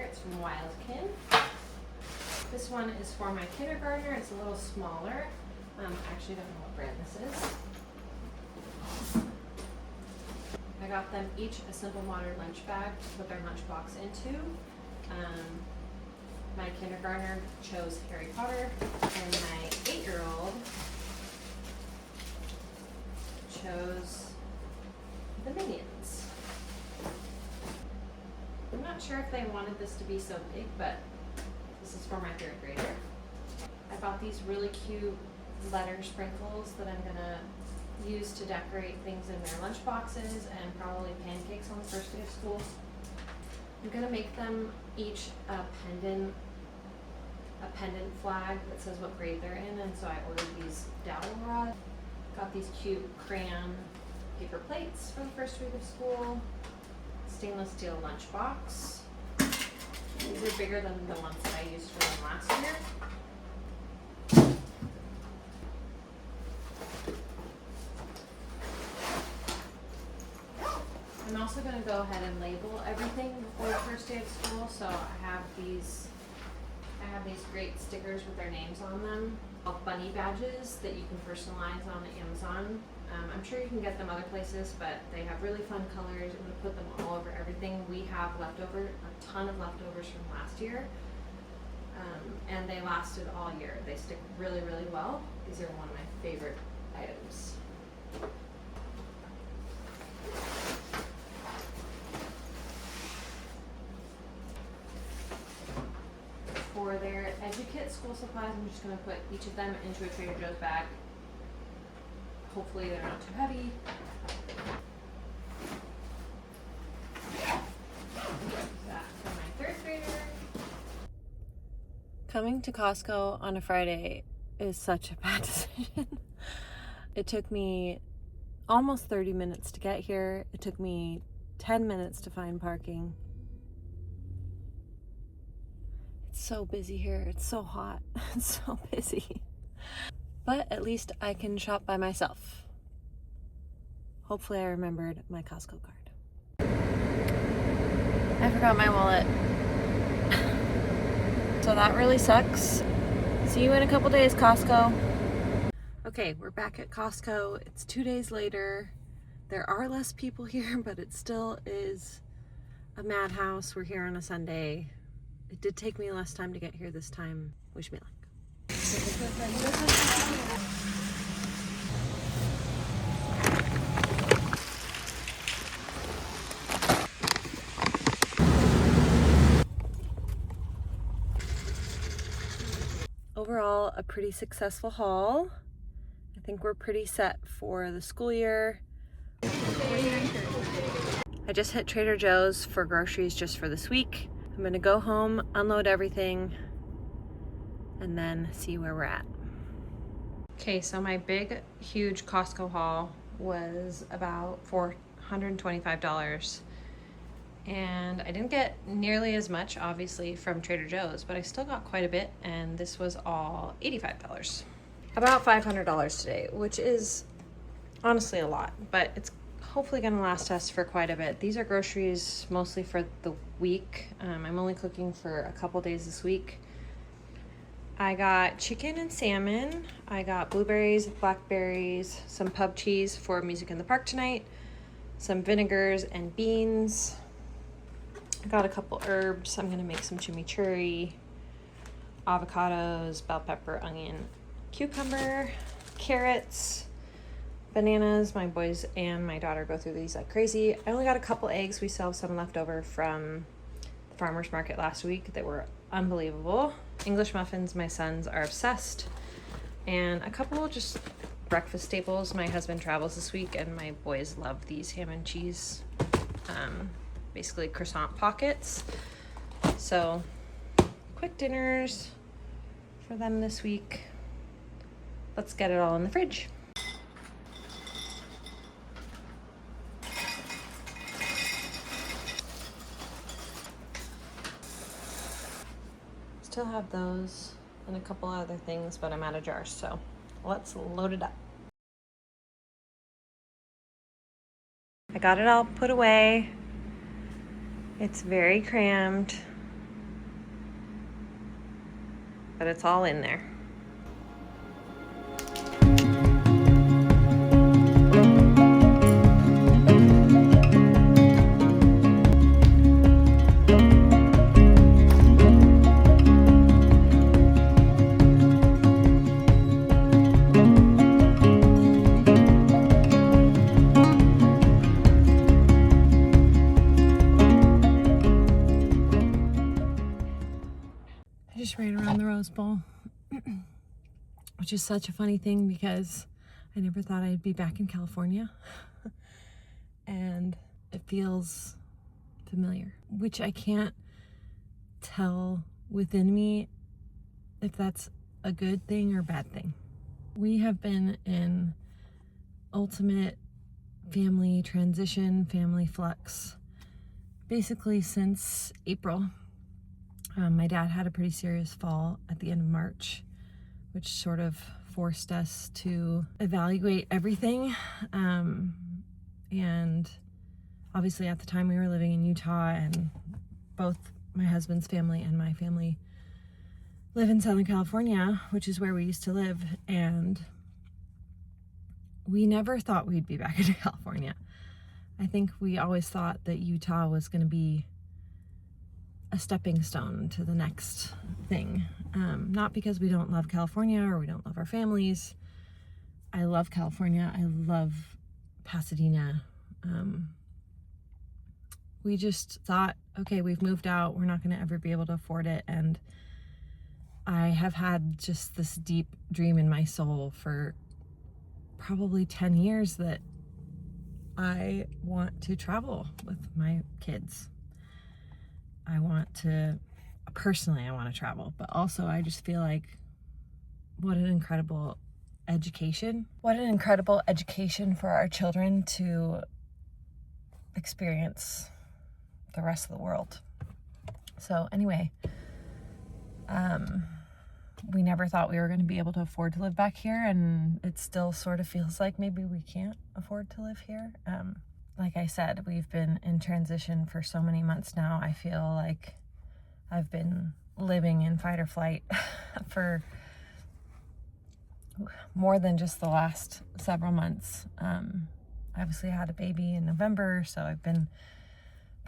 It's from Wildkin. This one is for my kindergartner. It's a little smaller. I actually don't know what brand this is. I got them each a simple modern lunch bag to put their lunchbox into. My kindergartner chose Harry Potter, and my 8-year-old chose the Minions. I'm not sure if they wanted this to be so big, but this is for my 3rd grader. I bought these really cute letter sprinkles that I'm gonna use to decorate things in their lunch boxes and probably pancakes on the first day of school. I'm gonna make them each a pendant flag that says what grade they're in, and so I ordered these dowel rods. Got these cute crayon paper plates for the first week of school. Stainless steel lunch box. These are bigger than the ones that I used for them last year. I'm also going to go ahead and label everything before the first day of school. So I have these great stickers with their names on them, called bunny badges that you can personalize on Amazon. I'm sure you can get them other places, but they have really fun colors. I'm going to put them all over everything. We have a ton of leftovers from last year, and they lasted all year. They stick really, really well. These are one of my favorite items. For their EduKit school supplies, I'm just going to put each of them into a Trader Joe's bag. Hopefully they're not too heavy. That for my 3rd grader. Coming to Costco on a Friday is such a bad decision. It took me almost 30 minutes to get here. It took me 10 minutes to find parking. It's so busy here. It's so hot. It's so busy. But at least I can shop by myself. Hopefully I remembered my Costco card. I forgot my wallet. So that really sucks. See you in a couple days, Costco. Okay, we're back at Costco. It's 2 days later. There are less people here, but it still is a madhouse. We're here on a Sunday. It did take me less time to get here this time. Wish me luck. Overall, a pretty successful haul. I think we're pretty set for the school year. I just hit Trader Joe's for groceries just for this week. I'm gonna go home, unload everything, and then see where we're at. Okay, so my big, huge Costco haul was about $425. And I didn't get nearly as much, obviously, from Trader Joe's, but I still got quite a bit, and this was all $85. About $500 today, which is honestly a lot, but it's hopefully gonna last us for quite a bit. These are groceries mostly for the week. I'm only cooking for a couple days this week. I got chicken and salmon. I got blueberries, blackberries, some pub cheese for music in the park tonight, some vinegars and beans. I got a couple herbs. I'm gonna make some chimichurri, avocados, bell pepper, onion, cucumber, carrots, bananas. My boys and my daughter go through these like crazy. I only got a couple eggs. We still have some left over from the farmer's market last week that were unbelievable. English muffins, my sons are obsessed. And a couple just breakfast staples. My husband travels this week and my boys love these ham and cheese, basically croissant pockets. So quick dinners for them this week. Let's get it all in the fridge. Still have those and a couple other things, but I'm out of jars, so let's load it up. I got it all put away. It's very crammed. but it's all in there. I just ran around the Rose Bowl, which is such a funny thing because I never thought I'd be back in California. And it feels familiar, which I can't tell within me if that's a good thing or bad thing. We have been in ultimate family transition, family flux, basically since April. My dad had a pretty serious fall at the end of March, which sort of forced us to evaluate everything. And obviously at the time we were living in Utah, and both my husband's family and my family live in Southern California, which is where we used to live. And we never thought we'd be back in California. I think we always thought that Utah was going to be a stepping stone to the next thing. Not because we don't love California or we don't love our families. I love California. I love Pasadena. We just thought, okay, we've moved out. We're not going to ever be able to afford it. And I have had just this deep dream in my soul for probably 10 years that I want to travel with my kids. I want to travel, but also I just feel like what an incredible education. What an incredible education for our children to experience the rest of the world. So anyway, we never thought we were going to be able to afford to live back here, and it still sort of feels like maybe we can't afford to live here. Like I said, we've been in transition for so many months now. I feel like I've been living in fight or flight for more than just the last several months. Obviously I had a baby in November, so I've been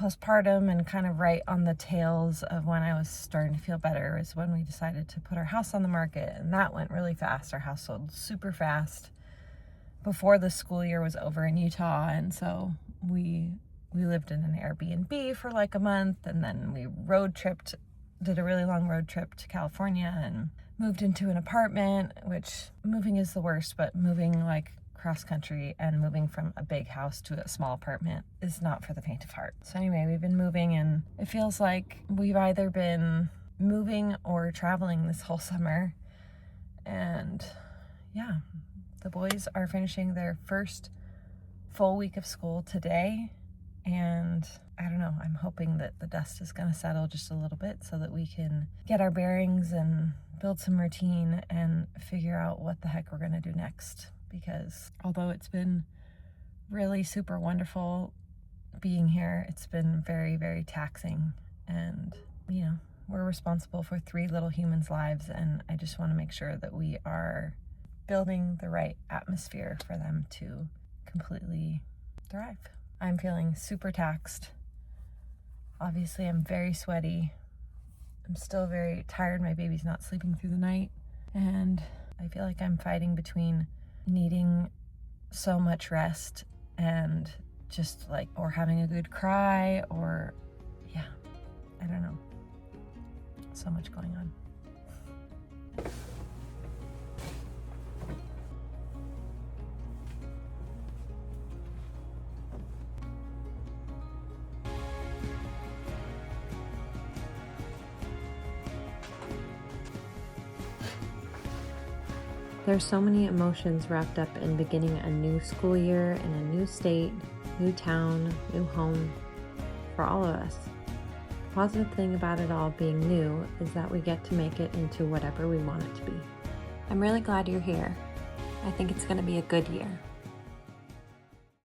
postpartum and kind of right on the tails of when I was starting to feel better is when we decided to put our house on the market, and that went really fast. Our house sold super fast before the school year was over in Utah, and so we lived in an Airbnb for like a month, and then we did a really long road trip to California and moved into an apartment, which moving is the worst, but moving like cross country and moving from a big house to a small apartment is not for the faint of heart. So anyway, we've been moving, and it feels like we've either been moving or traveling this whole summer. And yeah, the boys are finishing their first full week of school today, and I don't know, I'm hoping that the dust is going to settle just a little bit so that we can get our bearings and build some routine and figure out what the heck we're going to do next. Because although it's been really super wonderful being here, it's been very, very taxing. And, you know, we're responsible for 3 little humans' lives, and I just want to make sure that we are building the right atmosphere for them to completely thrive. I'm feeling super taxed. Obviously, I'm very sweaty. I'm still very tired. My baby's not sleeping through the night. And I feel like I'm fighting between needing so much rest and just like, or having a good cry, or yeah, I don't know. So much going on. There's so many emotions wrapped up in beginning a new school year in a new state, new town, new home for all of us. The positive thing about it all being new is that we get to make it into whatever we want it to be. I'm really glad you're here. I think it's going to be a good year.